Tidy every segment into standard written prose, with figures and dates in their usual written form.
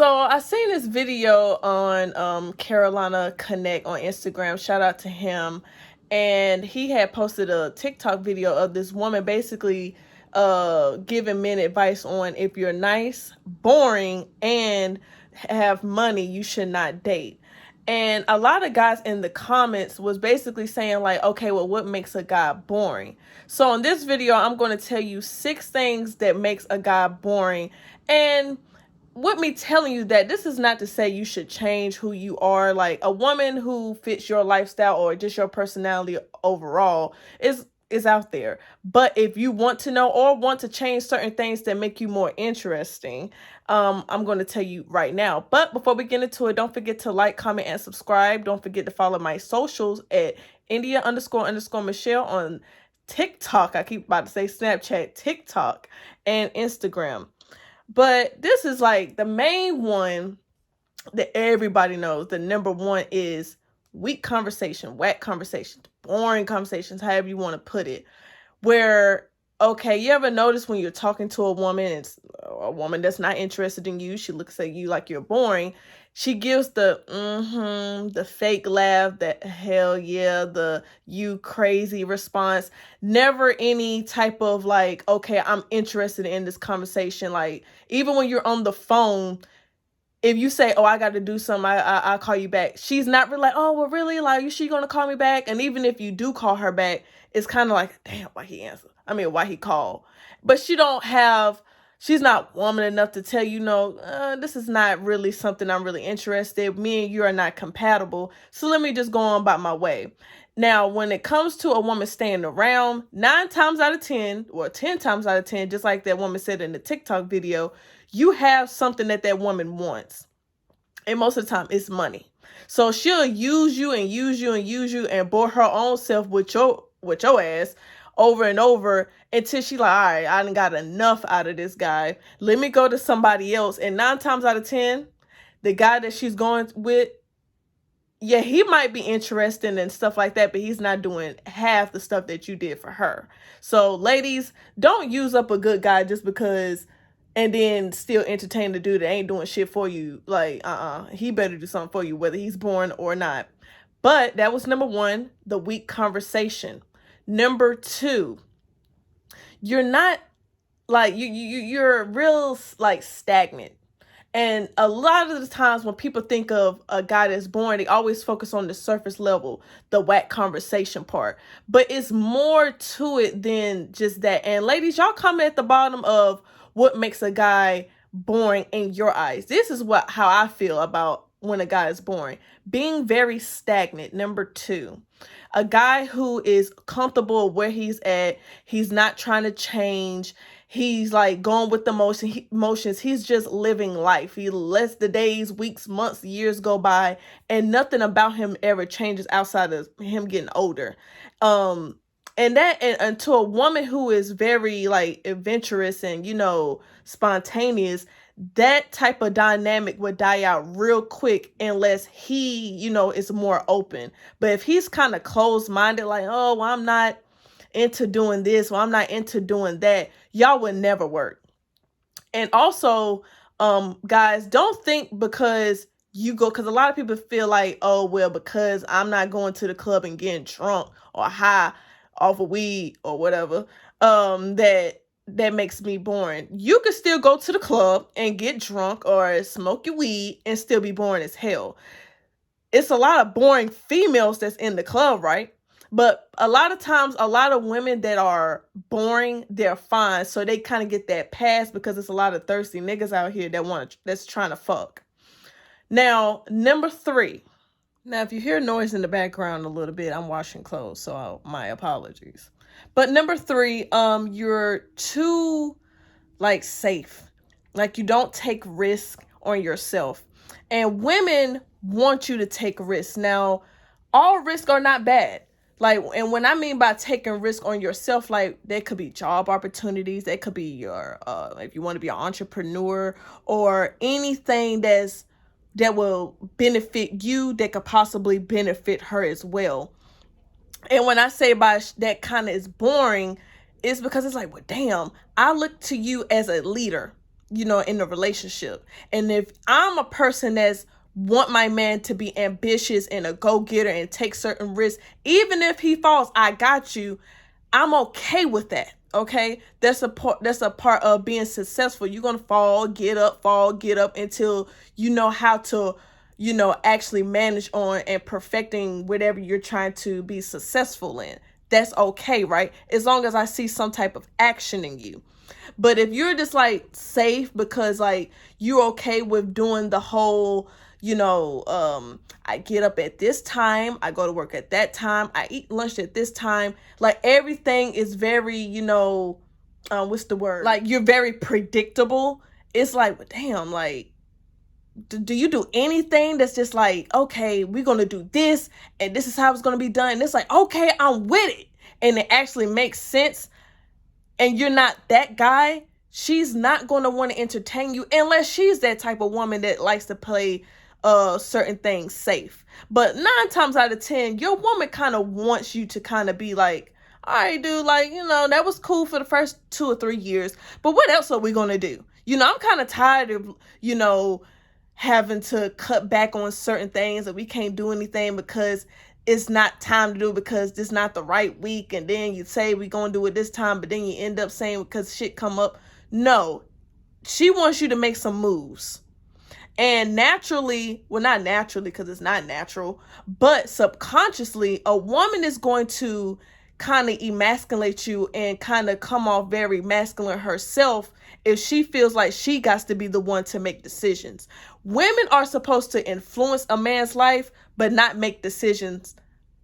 So I seen this video on Carolina Connect on Instagram. Shout out to him. And he had posted a TikTok video of this woman basically giving men advice on if you're nice, boring, and have money, you should not date. And a lot of guys in the comments was basically saying like, okay, well, what makes a guy boring? So in this video, I'm going to tell you 6 things that makes a guy boring. And with me telling you that, this is not to say you should change who you are. Like, a woman who fits your lifestyle or just your personality overall is out there. But if you want to know or want to change certain things that make you more interesting, I'm going to tell you right now. But before we get into it, don't forget to like, comment, and subscribe. Don't forget to follow my socials at India__Michelle on TikTok. I keep about to say Snapchat, TikTok, and Instagram. But this is like the main one that everybody knows. The number one is weak conversation, whack conversations, boring conversations, however you want to put it. Where, okay, you ever notice when you're talking to a woman, it's a woman that's not interested in you, she looks at you like you're boring. She gives the fake laugh, that hell yeah, the you crazy response. Never any type of like, okay, I'm interested in this conversation. Like, even when you're on the phone, if you say, oh, I got to do something, I'll call you back, she's not really like, oh, well, really? Like, is she going to call me back? And even if you do call her back, it's kind of like, damn, why he answered? I mean, why he called? But she's not woman enough to tell you, no, this is not really something I'm really interested in. Me and you are not compatible. So let me just go on about my way. Now, when it comes to a woman staying around, 9 times out of 10, or 10 times out of 10, just like that woman said in the TikTok video, you have something that woman wants. And most of the time, it's money. So she'll use you and use you and use you and bore her own self with your ass over and over until she like, all right, I done got enough out of this guy. Let me go to somebody else. And 9 times out of 10, the guy that she's going with, yeah, he might be interested and stuff like that, but he's not doing half the stuff that you did for her. So ladies, don't use up a good guy just because, and then still entertain the dude that ain't doing shit for you. Like, he better do something for you, whether he's born or not. But that was number 1, the weak conversation. Number 2, you're not like, you're real like stagnant. And a lot of the times when people think of a guy that's boring, they always focus on the surface level, the whack conversation part. But it's more to it than just that. And ladies, y'all comment at the bottom of what makes a guy boring in your eyes. This is how I feel about when a guy is boring. Being very stagnant. Number 2, a guy who is comfortable where he's at. He's not trying to change. He's like going with the motions. He's just living life. He lets the days, weeks, months, years go by, and nothing about him ever changes outside of him getting older. And to a woman who is very like adventurous and, spontaneous, that type of dynamic would die out real quick unless he, is more open. But if he's kind of closed-minded, like, oh, well, I'm not into doing this, well, I'm not into doing that, y'all would never work. And also, guys, don't think because you go, because a lot of people feel like, oh, well, because I'm not going to the club and getting drunk or high off of weed or whatever, that makes me boring. You could still go to the club and get drunk or smoke your weed and still be boring as hell. It's a lot of boring females that's in the club, right? But a lot of times, a lot of women that are boring, they're fine. So they kind of get that pass because it's a lot of thirsty niggas out here that's trying to fuck. Now, number 3. Now, if you hear noise in the background a little bit, I'm washing clothes, so my apologies. But number 3, you're too like safe. Like, you don't take risk on yourself. And women want you to take risks. Now, all risks are not bad. Like, and when I mean by taking risk on yourself, like, there could be job opportunities. There could be your, if you want to be an entrepreneur or anything that will benefit you, that could possibly benefit her as well. And when I say by that kind of is boring, it's because it's like, well, damn, I look to you as a leader. in a relationship. And if I'm a person that's want my man to be ambitious and a go-getter and take certain risks, even if he falls, I got you. I'm okay with that. Okay, that's a part of being successful. You're gonna fall, get up until you know how to, actually manage on and perfecting whatever you're trying to be successful in. That's okay, right? As long as I see some type of action in you. But if you're just like safe because like you're okay with doing the whole, I get up at this time, I go to work at that time, I eat lunch at this time, like everything is very, what's the word? Like you're very predictable. It's like, well, damn, like, do you do anything that's just like, okay, we're going to do this and this is how it's going to be done. And it's like, okay, I'm with it. And it actually makes sense. And you're not that guy, she's not going to want to entertain you unless she's that type of woman that likes to play certain things safe. But 9 times out of 10, your woman kind of wants you to kind of be like, all right, dude, like, that was cool for the first 2 or 3 years, but what else are we going to do? I'm kind of tired of, having to cut back on certain things and we can't do anything because it's not time to do it because this not the right week. And then you say we're going to do it this time, but then you end up saying because shit come up. No, she wants you to make some moves. And naturally, well, not naturally because it's not natural, but subconsciously, a woman is going to kind of emasculate you and kind of come off very masculine herself if she feels like she got to be the one to make decisions. Women are supposed to influence a man's life, but not make decisions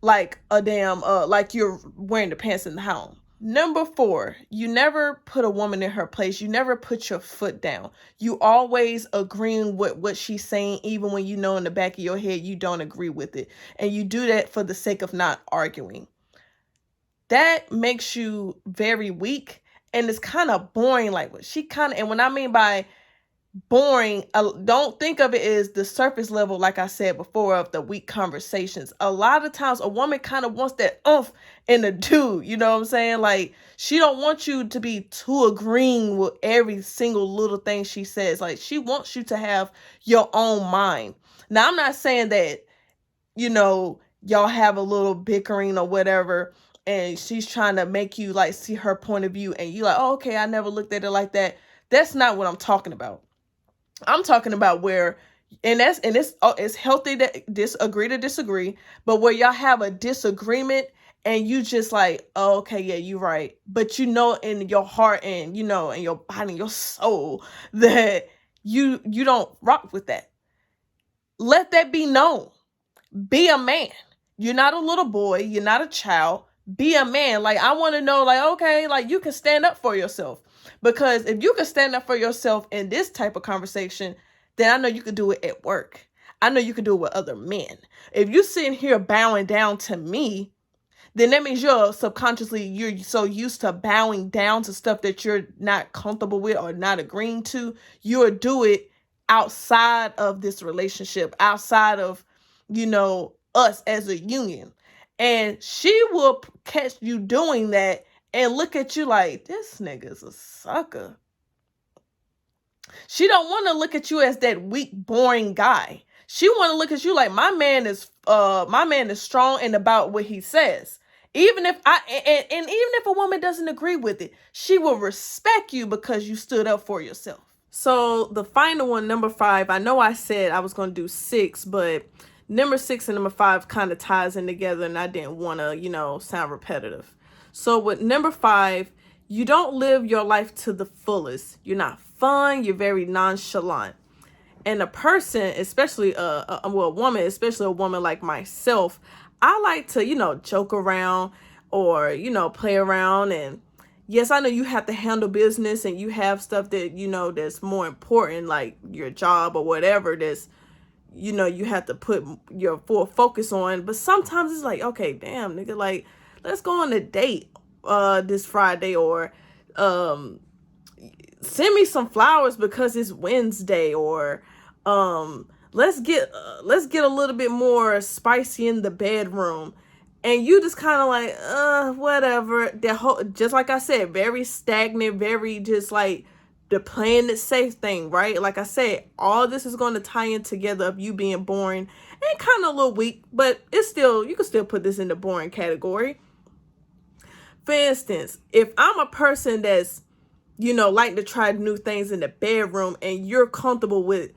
like a damn, like you're wearing the pants in the home. Number 4, you never put a woman in her place. You never put your foot down. You always agreeing with what she's saying, even when you know in the back of your head you don't agree with it. And you do that for the sake of not arguing. That makes you very weak, and it's kind of boring. Like what she kind of, and when I mean by boring, don't think of it as the surface level, like I said before, of the weak conversations. A lot of times a woman kind of wants that oomph in a dude, you know what I'm saying? Like she don't want you to be too agreeing with every single little thing she says. Like she wants you to have your own mind. Now I'm not saying that, y'all have a little bickering or whatever, and she's trying to make you like see her point of view and you like, oh, okay, I never looked at it like that. That's not what I'm talking about. I'm talking about where, and it's healthy to disagree, but where y'all have a disagreement and you just like, oh, okay, yeah, you're right. But in your heart and, in your body, your soul, that you don't rock with that. Let that be known. Be a man. You're not a little boy. You're not a child. Be a man. Like, I want to know, like, okay, like you can stand up for yourself. Because if you can stand up for yourself in this type of conversation, then I know you could do it at work. I know you could do it with other men. If you're sitting here bowing down to me, then that means you're so used to bowing down to stuff that you're not comfortable with or not agreeing to. You'll do it outside of this relationship, outside of, us as a union. And she will catch you doing that and look at you like, this nigga's a sucker. She don't want to look at you as that weak, boring guy. She want to look at you like my man is strong and about what he says. Even if even if a woman doesn't agree with it, she will respect you because you stood up for yourself. So the final one, number 5, I know I said I was going to do 6, but number 6 and number 5 kind of ties in together, and I didn't want to, sound repetitive. So with number 5, you don't live your life to the fullest. You're not fun. You're very nonchalant. And a person, especially a woman, especially a woman like myself, I like to, joke around or, play around. And yes, I know you have to handle business and you have stuff that, that's more important, like your job or whatever that's, you have to put your full focus on. But sometimes it's like, okay, damn, nigga, like, let's go on a date this Friday, or send me some flowers because it's Wednesday, or let's get a little bit more spicy in the bedroom. And you just kind of like, whatever. Just like I said, very stagnant, very just like the playing it safe thing, right? Like I said, all this is going to tie in together of you being boring and kind of a little weak, but it's still, you can still put this in the boring category. For instance, if I'm a person that's, like to try new things in the bedroom and you're comfortable with,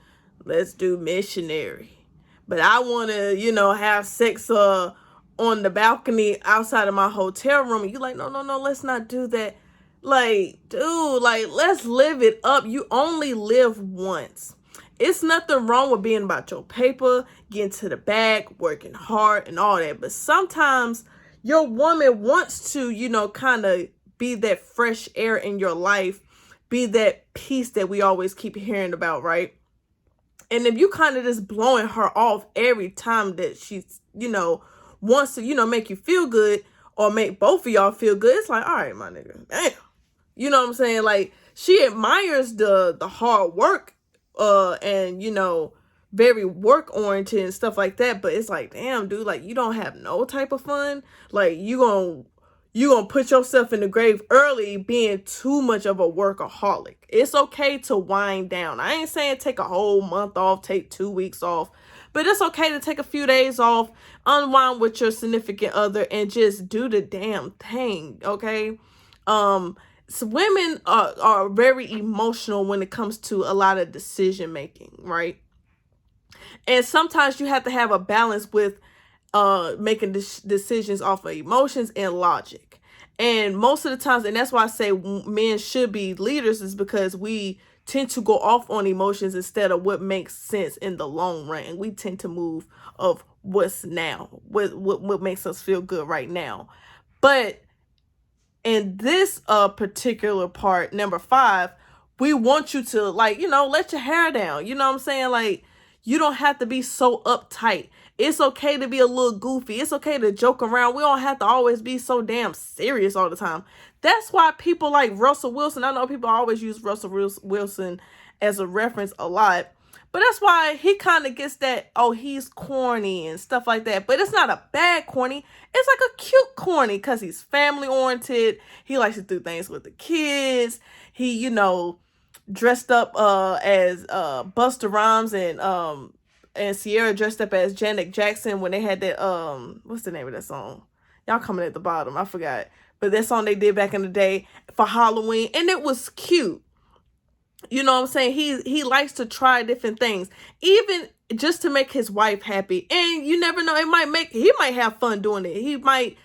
let's do missionary, but I want to, have sex on the balcony outside of my hotel room, and you're like, no, let's not do that. Like, dude, like, let's live it up. You only live once. It's nothing wrong with being about your paper, getting to the bag, working hard and all that. But sometimes your woman wants to, kind of be that fresh air in your life, be that peace that we always keep hearing about, right? And if you kind of just blowing her off every time that she's, wants to, make you feel good or make both of y'all feel good, it's like, all right, my nigga, damn. You know what I'm saying? Like, she admires the hard work, and, very work oriented and stuff like that. But it's like, damn, dude, like, you don't have no type of fun. Like, you gonna put yourself in the grave early being too much of a workaholic. It's okay to wind down. I ain't saying take a whole month off, take 2 weeks off, but it's okay to take a few days off, unwind with your significant other, and just do the damn thing, okay? So women are very emotional when it comes to a lot of decision making, right? And sometimes you have to have a balance with making decisions off of emotions and logic. And most of the times, and that's why I say men should be leaders, is because we tend to go off on emotions instead of what makes sense in the long run. And we tend to move of what's now, what makes us feel good right now. But in this particular part, number 5, we want you to, like, let your hair down. You know what I'm saying? Like, you don't have to be so uptight. It's okay to be a little goofy. It's okay to joke around. We don't have to always be so damn serious all the time. That's why people like Russell Wilson, I know people always use Russell Wilson as a reference a lot, but that's why he kind of gets that, oh, he's corny and stuff like that. But it's not a bad corny. It's like a cute corny because he's family oriented. He likes to do things with the kids. He, dressed up as Busta Rhymes and Sierra dressed up as Janet Jackson when they had that, what's the name of that song? Y'all coming at the bottom. I forgot. But that song they did back in the day for Halloween. And it was cute. You know what I'm saying? He likes to try different things, even just to make his wife happy. And you never know, he might have fun doing it.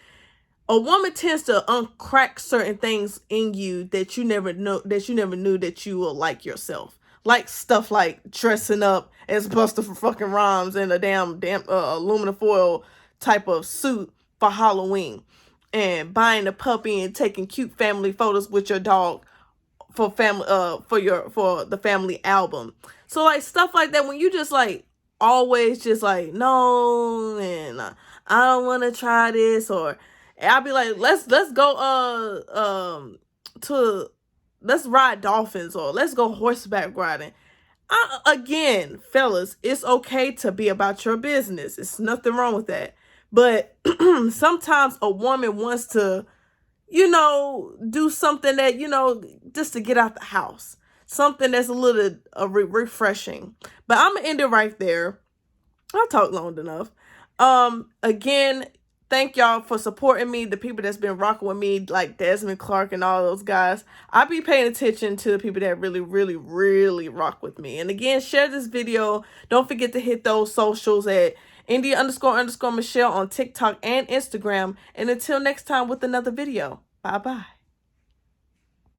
A woman tends to uncrack certain things in you that you never knew that you will like yourself. Like stuff like dressing up as Busta for fucking Rhymes in a damn aluminum foil type of suit for Halloween, and buying a puppy and taking cute family photos with your dog for family for the family album. So like stuff like that, when you just like always just like, no, and I don't want to try this, or I'll be like, let's go let's ride dolphins, or let's go horseback riding. Again, fellas, it's okay to be about your business. It's nothing wrong with that. But sometimes a woman wants to, do something that, just to get out the house. Something that's a little refreshing. But I'm going to end it right there. I talked long enough. Again, thank y'all for supporting me. The people that's been rocking with me, like Desmond Clark and all those guys. I be paying attention to the people that really, really, really rock with me. And again, share this video. Don't forget to hit those socials at India__Michelle on TikTok and Instagram. And until next time with another video. Bye-bye.